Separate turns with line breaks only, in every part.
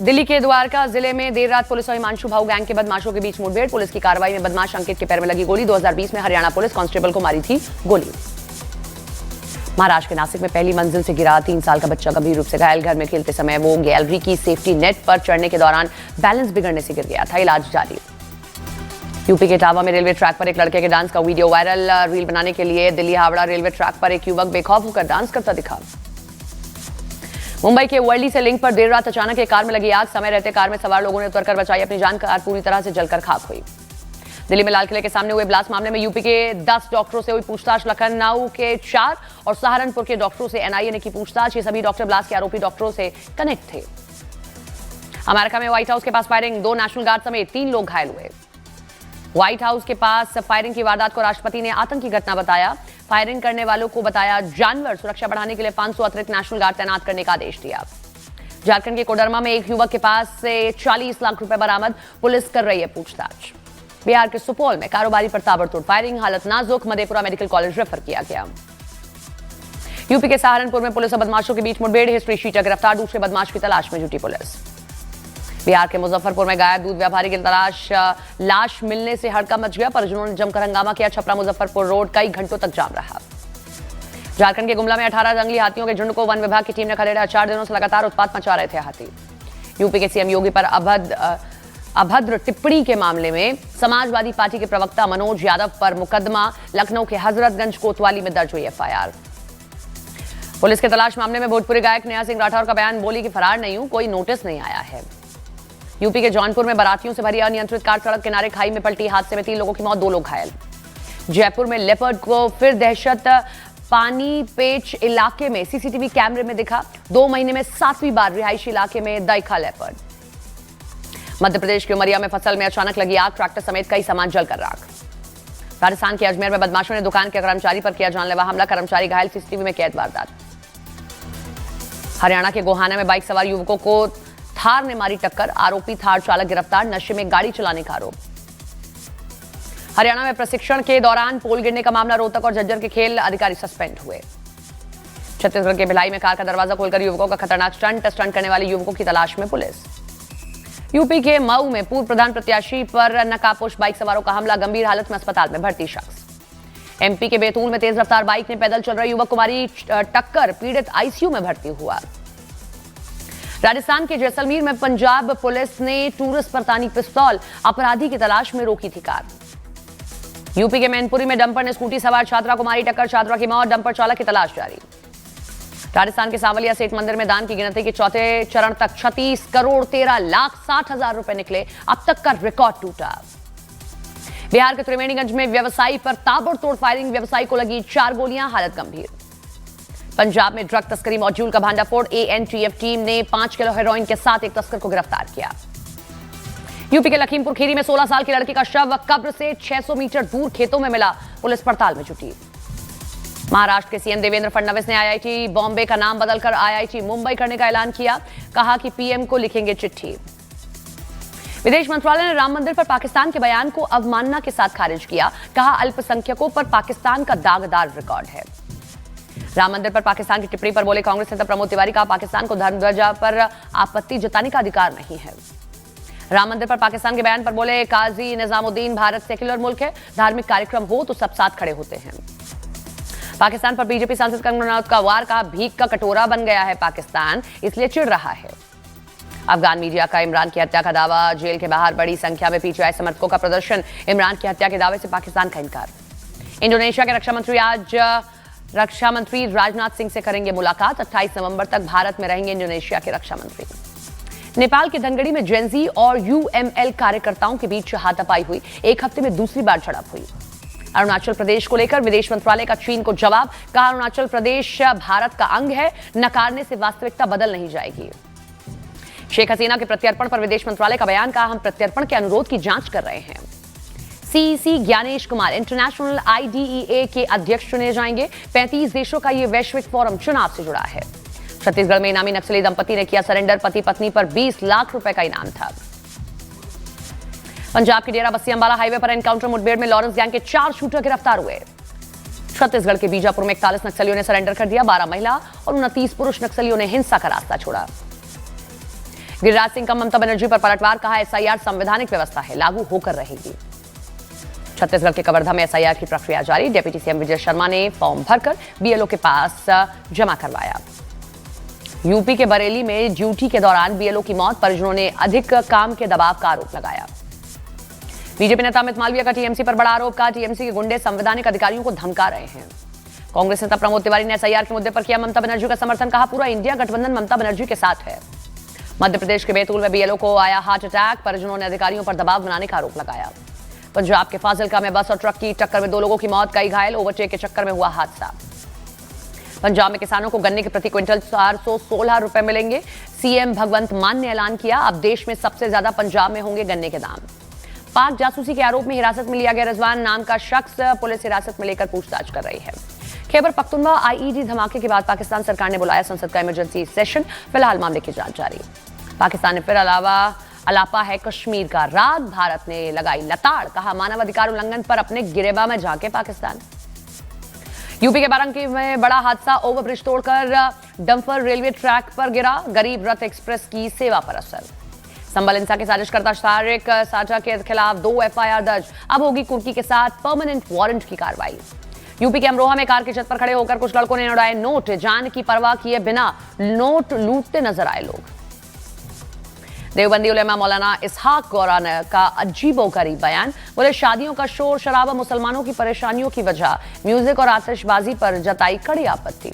दिल्ली के द्वारका जिले में देर रात पुलिस और हिमांशु भाऊ गैंग के बदमाशों के बीच मुठभेड़। पुलिस की कार्रवाई में बदमाश अंकित के पैर में लगी गोली। 2020 में हरियाणा पुलिस कांस्टेबल को मारी थी गोली। महाराष्ट्र के नासिक में पहली मंजिल से गिरा 3 साल का बच्चा गंभीर रूप से घायल। घर में खेलते समय वो गैलरी की सेफ्टी नेट पर चढ़ने के दौरान बैलेंस बिगड़ने से गिर गया था। इलाज जारी। यूपी के इटावा में रेलवे ट्रैक पर एक लड़के के डांस का वीडियो वायरल। रील बनाने के लिए दिल्ली हावड़ा रेलवे ट्रैक पर एक युवक बेखौफ होकर डांस करता दिखा। मुंबई के वर्ली से लिंक पर देर रात अचानक एक कार में लगी आग। समय रहते कार में सवार लोगों ने उतरकर बचाई अपनी जान। कार पूरी तरह से जलकर खाक हुई। दिल्ली में लाल किले के सामने हुए ब्लास्ट मामले में यूपी के 10 डॉक्टरों से हुई पूछताछ। लखनऊ के 4 और सहारनपुर के डॉक्टरों से एनआईए ने की पूछताछ। ये सभी डॉक्टर ब्लास्ट के आरोपी डॉक्टरों से कनेक्ट थे। अमेरिका में व्हाइट हाउस के पास फायरिंग। 2 नेशनल गार्ड समेत 3 लोग घायल हुए। व्हाइट हाउस के पास फायरिंग की वारदात को राष्ट्रपति ने आतंकी घटना बताया। फायरिंग करने वालों को बताया जानवर। सुरक्षा बढ़ाने के लिए 500 अतिरिक्त नेशनल गार्ड तैनात करने का आदेश दिया। झारखंड के कोडरमा में एक युवक के पास से 40 लाख रुपए बरामद। पुलिस कर रही है पूछताछ। बिहार के सुपौल में कारोबारी पर ताबड़तोड़ फायरिंग। हालत नाजुक। मधेपुरा मेडिकल कॉलेज रेफर किया गया। यूपी के सहारनपुर में पुलिस और बदमाशों के बीच मुठभेड़। हिस्ट्री शीटर गिरफ्तार। दूसरे बदमाश की तलाश में जुटी पुलिस। बिहार के मुजफ्फरपुर में गायब दूध व्यापारी की तलाश। लाश मिलने से हड़कंप मच गया। परिजनों ने जमकर हंगामा किया। छपरा मुजफ्फरपुर रोड कई घंटों तक जाम रहा। झारखंड के गुमला में 18 जंगली हाथियों के झुंड को वन विभाग की टीम ने खदेड़ा। 4 दिनों से लगातार उत्पात मचा रहे थे हाथी। यूपी के सीएम योगी पर अभद्र टिप्पणी के मामले में समाजवादी पार्टी के प्रवक्ता मनोज यादव पर मुकदमा। लखनऊ के हजरतगंज कोतवाली में दर्ज हुई एफआईआर। पुलिस के तलाश मामले में भोजपुरी गायक नेहा सिंह राठौर का बयान। बोली कि फरार नहीं हूं, कोई नोटिस नहीं आया है। यूपी के जौनपुर में बारातियों से भरी अनियंत्रित कार सड़क किनारे खाई में पलटी। हादसे में 3 लोगों की मौत, 2 लोग घायल। जयपुर में लेपर्ड को फिर दहशत। पानी पेच इलाके में सीसीटीवी कैमरे में दिखा। 2 महीने में 7वीं बार रिहायशी इलाके में दाइखा लेपर्ड। मध्य प्रदेश के उमरिया में फसल में अचानक लगी आग। ट्रैक्टर समेत कई सामान जलकर राख। राजस्थान के अजमेर में बदमाशों ने दुकान के कर्मचारी पर किया जानलेवा हमला। कर्मचारी घायल। सीसीटीवी में कैद वारदात। हरियाणा के गोहाना में बाइक सवार युवकों को थार ने मारी टक्कर। आरोपी थार चालक गिरफ्तार। नशे में गाड़ी चलाने का आरोप। हरियाणा में प्रशिक्षण के दौरान पोल गिरने का मामला। रोहतक और झज्जर के खेल अधिकारी सस्पेंड हुए। छत्तीसगढ़ के भिलाई में कार का दरवाजा खोलकर युवकों का खतरनाक स्टंट करने वाले युवकों की तलाश में पुलिस। यूपी के मऊ में पूर्व प्रधान प्रत्याशी पर नकाबपोश बाइक सवारों का हमला। गंभीर हालत में अस्पताल में भर्ती शख्स। एमपी के बैतूल में तेज रफ्तार बाइक ने पैदल चल रहे युवक को मारी टक्कर। पीड़ित आईसीयू में भर्ती हुआ। राजस्थान के जैसलमेर में पंजाब पुलिस ने टूरिस्ट पर तानी पिस्तौल। अपराधी की तलाश में रोकी थी कार। यूपी के मैनपुरी में डंपर ने स्कूटी सवार छात्रा को मारी टक्कर। छात्रा की मौत। डंपर चालक की तलाश जारी। राजस्थान के सांवलिया सेठ मंदिर में दान की गिनती के 4थे चरण तक 36 करोड़ 13 लाख 60 हजार रुपए निकले। अब तक का रिकॉर्ड टूटा। बिहार के त्रिवेणीगंज में व्यवसायी पर ताबड़तोड़ फायरिंग। व्यवसायी को लगी 4 गोलियां। हालत गंभीर। पंजाब में ड्रग तस्करी मॉड्यूल का भांडाफोड़। एएनटीएफ टीम ने 5 किलो हेरोइन के साथ एक तस्कर को गिरफ्तार किया। यूपी के लखीमपुर खीरी में 16 साल की लड़की का शव कब्र से 600 मीटर दूर खेतों में मिला। पुलिस पड़ताल में जुटी। महाराष्ट्र के सीएम देवेंद्र फडणवीस ने आईआईटी बॉम्बे का नाम बदलकर आईआईटी मुंबई करने का ऐलान किया। कहा कि पीएम को लिखेंगे चिट्ठी। विदेश मंत्रालय ने राम मंदिर पर पाकिस्तान के बयान को अवमानना के साथ खारिज किया। कहा अल्पसंख्यकों पर पाकिस्तान का दागदार रिकॉर्ड है। राम मंदिर पर पाकिस्तान की टिप्पणी पर बोले कांग्रेस नेता प्रमोद तिवारी। कहा पाकिस्तान को धर्म ध्वजा पर आपत्ति जताने का अधिकार नहीं है। राम मंदिर पर पाकिस्तान के बयान पर बोले काजी निजामुद्दीन भारत सेक्युलर मुल्क है। धार्मिक कार्यक्रम हो तो सब साथ खड़े होते हैं। पाकिस्तान पर बीजेपी सांसद कंगना रनौत का वार। कहा भीख का कटोरा बन गया है पाकिस्तान, इसलिए चिढ़ रहा है। अफगान मीडिया का इमरान की हत्या का दावा। जेल के बाहर बड़ी संख्या में पीटीआई समर्थकों का प्रदर्शन। इमरान की हत्या के दावे से पाकिस्तान का इनकार। इंडोनेशिया के रक्षा मंत्री राजनाथ सिंह से करेंगे मुलाकात। 28 नवंबर तक भारत में रहेंगे इंडोनेशिया के रक्षा मंत्री। नेपाल के धनगढ़ी में जेनजी और यूएमएल कार्यकर्ताओं के बीच हाथापाई हुई। 1 हफ्ते में दूसरी बार झड़प हुई। अरुणाचल प्रदेश को लेकर विदेश मंत्रालय का चीन को जवाब। कहा अरुणाचल प्रदेश भारत का अंग है, नकारने से वास्तविकता बदल नहीं जाएगी। शेख हसीना के प्रत्यर्पण पर विदेश मंत्रालय का बयान। कहा हम प्रत्यर्पण के अनुरोध की जांच कर रहे हैं। CEC Gyanesh Kumar international IDEA के अध्यक्ष चुने जाएंगे। 35 देशों का यह वैश्विक फोरम चुनाव से जुड़ा है। छत्तीसगढ़ में इनामी नक्सली दंपति ने किया सरेंडर। पति पत्नी पर 20 लाख रुपए का इनाम था। पंजाब के डेरा बस्सी अंबाला हाईवे पर एनकाउंटर मुठभेड़ में लॉरेंस गैंग के 4 शूटर गिरफ्तार हुए। छत्तीसगढ़ के बीजापुर में 41 नक्सलियों ने सरेंडर कर दिया। 12 महिला और 29 पुरुष नक्सलियों ने हिंसा का रास्ता छोड़ा। गिरिराज सिंह का ममता बनर्जी पर पलटवार, कहा एसआईआर संवैधानिक व्यवस्था है, लागू होकर रहेगी। छत्तीसगढ़ के कवर्धा में एसआईआर की प्रक्रिया जारी, डिप्टी सीएम विजय शर्मा ने फॉर्म भरकर बीएलओ के पास जमा करवाया। यूपी के बरेली में ड्यूटी के दौरान बीएलओ की मौत, परिजनों ने अधिक काम के दबाव का आरोप लगाया। बीजेपी नेता अमित मालवीय का टीएमसी पर बड़ा आरोप, का टीएमसी के गुंडे संवैधानिक अधिकारियों को धमका रहे हैं। कांग्रेस नेता प्रमोद तिवारी ने एसआईआर के मुद्दे पर किया ममता बनर्जी का समर्थन, कहा पूरा इंडिया गठबंधन ममता बनर्जी के साथ है। मध्य प्रदेश के बैतूल में बीएलओ को आया हार्ट अटैक, परिजनों ने अधिकारियों पर दबाव बनाने का आरोप लगाया। पंजाब के फाजिलका में बस और ट्रक की टक्कर में 2 लोगों की मौत, कई घायल, ओवरटेक के चक्कर में हुआ हादसा। पंजाब में किसानों को गन्ने के प्रति क्विंटल 416 रुपए मिलेंगे, सीएम भगवंत मान ने ऐलान किया, अब देश में सबसे ज्यादा पंजाब में होंगे गन्ने के दाम। पाक जासूसी के आरोप में हिरासत में लिया गया रिजवान नाम का शख्स पुलिस हिरासत में लेकर पूछताछ कर रही है। खैबर पख्तूनख्वा आईईडी धमाके के बाद पाकिस्तान सरकार ने बुलाया संसद का इमरजेंसी सेशन, फिलहाल मामले की जांच जारी। पाकिस्तान ने फिर अलापा है कश्मीर का, रात भारत ने लगाई लताड़, कहा मानवाधिकार उल्लंघन पर अपने गिरेबा में झांके पाकिस्तान। यूपी के बाराबंकी में बड़ा हादसा, ओवरब्रिज तोड़कर डंपर रेलवे ट्रैक पर गिरा, गरीब रथ एक्सप्रेस की सेवा पर असर। संबल हिंसा के साजिशकर्ता तारिक साजा के खिलाफ 2 एफआईआर दर्ज, अब होगी कुर्की के साथ परमानेंट वारंट की कार्रवाई। यूपी के अमरोहा में कार की छत पर खड़े होकर कुछ लड़कों ने उड़ाए नोट, जान की परवाह किए बिना नोट लूटते नजर आए लोग। देवबंदी उलेमा मौलाना इसहाक गौरान का अजीबोगरीब बयान, बोले शादियों का शोर शराबा मुसलमानों की परेशानियों की वजह, म्यूजिक और आतिशबाजी पर जताई कड़ी आपत्ति।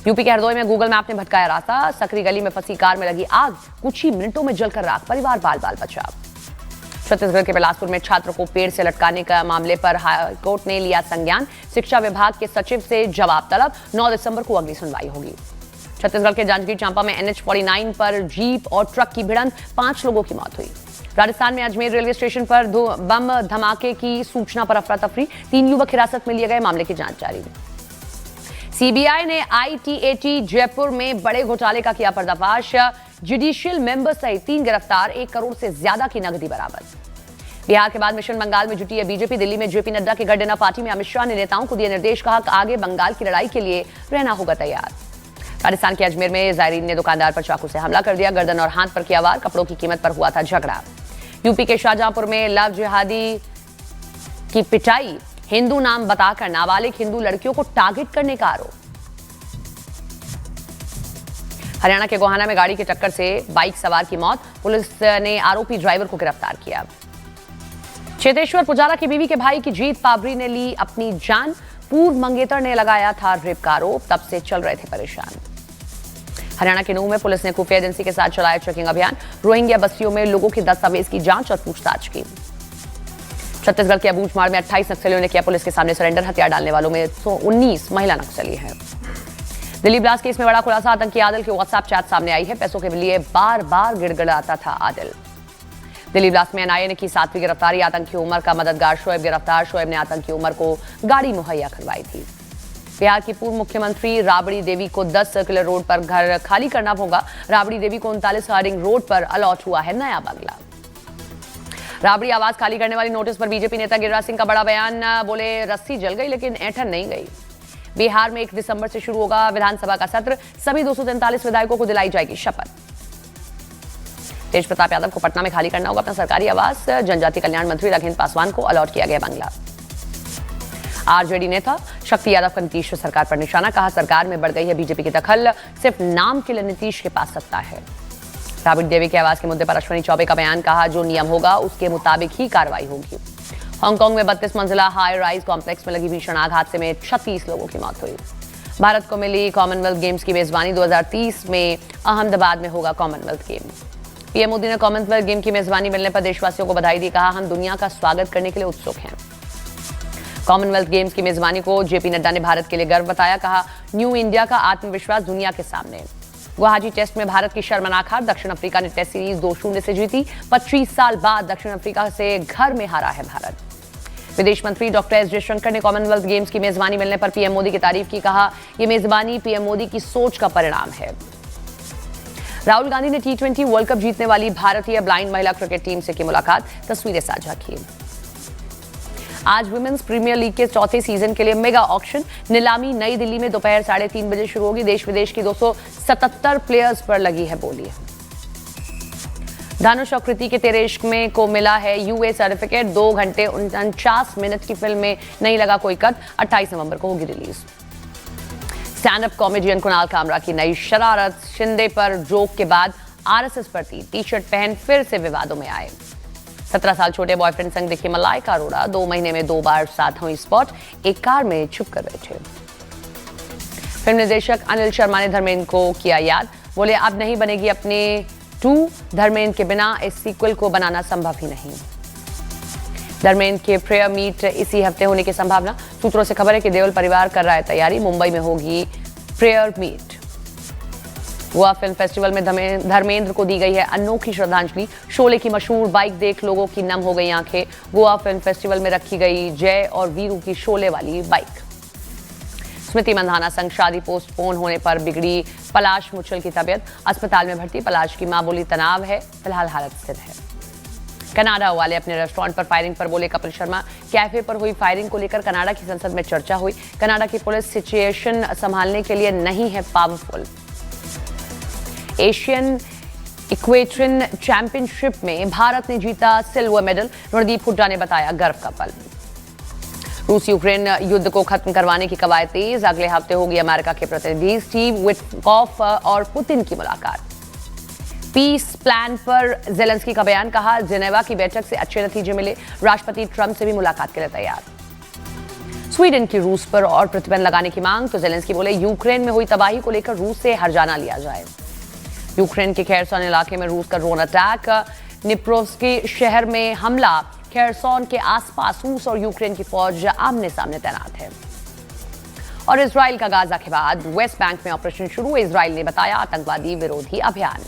यूपी के हरदोई में गूगल मैप ने भटकाया रास्ता, सकरी गली में फंसी कार में लगी आग, कुछ ही मिनटों में जलकर राख, परिवार बाल बाल बचा। छत्तीसगढ़ के बिलासपुर में छात्र को पेड़ से लटकाने का मामले पर हाईकोर्ट ने लिया संज्ञान, शिक्षा विभाग के सचिव से जवाब तलब, 9 दिसंबर को अगली सुनवाई होगी। छत्तीसगढ़ के जांजगीर चांपा में NH-49 पर जीप और ट्रक की भिड़ंत, 5 लोगों की मौत हुई। राजस्थान में अजमेर रेलवे स्टेशन पर बम धमाके की सूचना पर अफरा तफरी, 3 युवक हिरासत में लिए गए, मामले की जांच जारी। सीबीआई ने ITAT जयपुर में बड़े घोटाले का किया पर्दाफाश, जुडिशियल मेंबर सहित 3 गिरफ्तार, 1 करोड़ से ज्यादा की नकदी बरामद। बिहार के बाद मिशन बंगाल में जुटी है बीजेपी, दिल्ली में जेपी नड्डा के गढ़ पार्टी में अमित शाह ने नेताओं को दिए निर्देश, कहा आगे बंगाल की लड़ाई के लिए रहना होगा तैयार। राजस्थान के अजमेर में जायरीन ने दुकानदार पर चाकू से हमला कर दिया, गर्दन और हाथ पर किया वार, कपड़ों की कीमत पर हुआ था झगड़ा। यूपी के शाहजहांपुर में लव जिहादी की पिटाई, हिंदू नाम बताकर नाबालिग हिंदू लड़कियों को टारगेट करने का आरोप। हरियाणा के गोहाना में गाड़ी की टक्कर से बाइक सवार की मौत, पुलिस ने आरोपी ड्राइवर को गिरफ्तार किया। चेतेश्वर पुजारा की बीवी के भाई की जीत पाबरी ने ली अपनी जान, पूर्व मंगेतर ने लगाया था रेप का आरोप, तब से चल रहे थे परेशान। हरियाणा के नूंह में पुलिस ने खुफिया एजेंसी के साथ चलाया चेकिंग अभियान, रोहिंग्या बस्तियों में लोगों की दस्तावेज की जांच और पूछताछ की। छत्तीसगढ़ के अबूझमाड़ में 28 नक्सलियों ने किया पुलिस के सामने सरेंडर, हथियार डालने वालों में 19 महिला नक्सली हैं। दिल्ली ब्लास्ट केस में बड़ा खुलासा, आतंकी आदिल की व्हाट्सएप चैट सामने आई है, पैसों के लिए बार बार गिड़गिड़ाता था आदिल। दिल्ली ब्लास्ट में एनआईए ने की 7वीं गिरफ्तारी, आतंकी उमर का मददगार शोएब गिरफ्तार, शोएब ने आतंकी उमर को गाड़ी मुहैया करवाई थी। बिहार की पूर्व मुख्यमंत्री राबड़ी देवी को 10 सर्कुलर रोड पर घर खाली करना होगा, राबड़ी देवी को 39 हार्डिंग रोड पर अलॉट हुआ है नया बंगला। राबड़ी आवास खाली करने वाली नोटिस पर बीजेपी नेता गिरिराज सिंह का बड़ा बयान, बोले रस्सी जल गई लेकिन ऐंठन नहीं गई। बिहार में 1 दिसंबर से शुरू होगा विधानसभा का सत्र, सभी 243 विधायकों को दिलाई जाएगी शपथ। तेज प्रताप यादव को पटना में खाली करना होगा अपना सरकारी आवास, जनजातीय कल्याण मंत्री राघवेंद्र पासवान को अलॉट किया गया बंगला। आरजेडी नेता शक्ति यादव का नीतीश सरकार पर निशाना, कहा सरकार में बढ़ गई है बीजेपी की दखल, सिर्फ नाम के लिए नीतीश के पास सत्ता है। राबड़ी देवी के आवास के मुद्दे पर अश्विनी चौबे का बयान, कहा जो नियम होगा उसके मुताबिक ही कार्रवाई होगी। हांगकांग में 32 मंजिला हाई राइज कॉम्प्लेक्स में लगी भीषण आग, हादसे में 36 लोगों की मौत हुई। भारत को मिली कॉमनवेल्थ गेम्स की मेजबानी, 2030 में अहमदाबाद में होगा कॉमनवेल्थ गेम। पीएम मोदी ने कॉमनवेल्थ गेम की मेजबानी मिलने पर देशवासियों को बधाई दी, कहा हम दुनिया का स्वागत करने के लिए उत्सुक हैं। कॉमनवेल्थ गेम्स की मेजबानी को जेपी नड्डा ने भारत के लिए गर्व बताया, कहा न्यू इंडिया का आत्मविश्वास दुनिया के सामने। गुवाहाटी टेस्ट में भारत की शर्मनाक हार, दक्षिण अफ्रीका ने टेस्ट सीरीज 2-0 से जीती, 25 साल बाद दक्षिण अफ्रीका से घर में हारा है भारत। विदेश मंत्री डॉक्टर एस जयशंकर ने कॉमनवेल्थ गेम्स की मेजबानी मिलने पर पीएम मोदी की तारीफ की, कहा यह मेजबानी पीएम मोदी की सोच का परिणाम है। राहुल गांधी ने T20 वर्ल्ड कप जीतने वाली भारतीय ब्लाइंड महिला क्रिकेट टीम से की मुलाकात, तस्वीरें साझा की। आज वुमेन्स प्रीमियर लीग के चौथे सीजन के लिए मेगा ऑक्शन, नीलामी नई दिल्ली में दोपहर 3:30 बजे शुरू होगी। देश विदेश की 277 प्लेयर्स पर लगी है बोली। धनुष और कृति के तेरे इश्क में को मिला है यूए सर्टिफिकेट। 2 घंटे 49 मिनट की फिल्म में नहीं लगा कोई कट। 28 नवंबर को होगी release. Stand up comedian Kunal Kamra की नई शरारत। शिंदे पर जोक के बाद आरएसएस प्रति टी शर्ट पहन फिर से विवादों में आए। 17 साल छोटे बॉयफ्रेंड संग दिखी मलाइका अरोड़ा। 2 महीने में 2 बार साथ हुई स्पॉट। एक कार में छुप कर बैठे। फिल्म निर्देशक अनिल शर्मा ने धर्मेंद्र को किया याद। बोले अब नहीं बनेगी अपने 2। धर्मेंद्र के बिना इस सीक्वल को बनाना संभव ही नहीं। धर्मेंद्र के प्रेयर मीट इसी हफ्ते होने की संभावना। सूत्रों से खबर है कि देओल परिवार कर रहा है तैयारी। मुंबई में होगी prayer meet. Goa film festival में धर्मेंद्र को दी गई है अनोखी श्रद्धांजलि। शोले की मशहूर बाइक देख लोगों की नम हो गई आंखें। गोवा फिल्म फेस्टिवल में रखी गई जय और वीरू की शोले वाली बाइक। स्मृति मंधाना संग शादी पोस्टपोन होने पर बिगड़ी पलाश मुच्छल की तबीयत। अस्पताल में भर्ती। पलाश की मां बोली तनाव है, फिलहाल हालत स्थिर है। कनाडा वाले अपने रेस्टोरेंट पर फायरिंग पर बोले कपिल शर्मा। कैफे पर हुई फायरिंग को लेकर कनाडा की संसद में चर्चा हुई। कनाडा की पुलिस सिचुएशन संभालने के लिए नहीं है पावरफुल। एशियन इक्वेट्रियन चैंपियनशिप में भारत ने जीता सिल्वर मेडल। रणदीप हुड्डा ने बताया गर्व का पल। रूस यूक्रेन युद्ध को खत्म करवाने की कवायद तेज। अगले हफ्ते होगी अमेरिका के प्रतिनिधि स्टीव विटकॉफ और पुतिन की मुलाकात। पीस प्लान पर जेलेंस्की का बयान। कहा जेनेवा की बैठक से अच्छे नतीजे मिले। राष्ट्रपति ट्रंप से भी मुलाकात के लिए तैयार। स्वीडन की रूस पर और प्रतिबंध लगाने की मांग। तो जेलेंस्की बोले यूक्रेन में हुई तबाही को लेकर रूस से हर्जाना लिया जाए। यूक्रेन के खेरसोन इलाके में रूस का ड्रोन अटैक। निप्रोव्स्की शहर में हमला। खेरसोन के आसपास रूस और यूक्रेन की फौज आमने सामने तैनात है। और इजराइल का गाजा के बाद वेस्ट बैंक में ऑपरेशन शुरू। इजराइल ने बताया आतंकवादी विरोधी अभियान।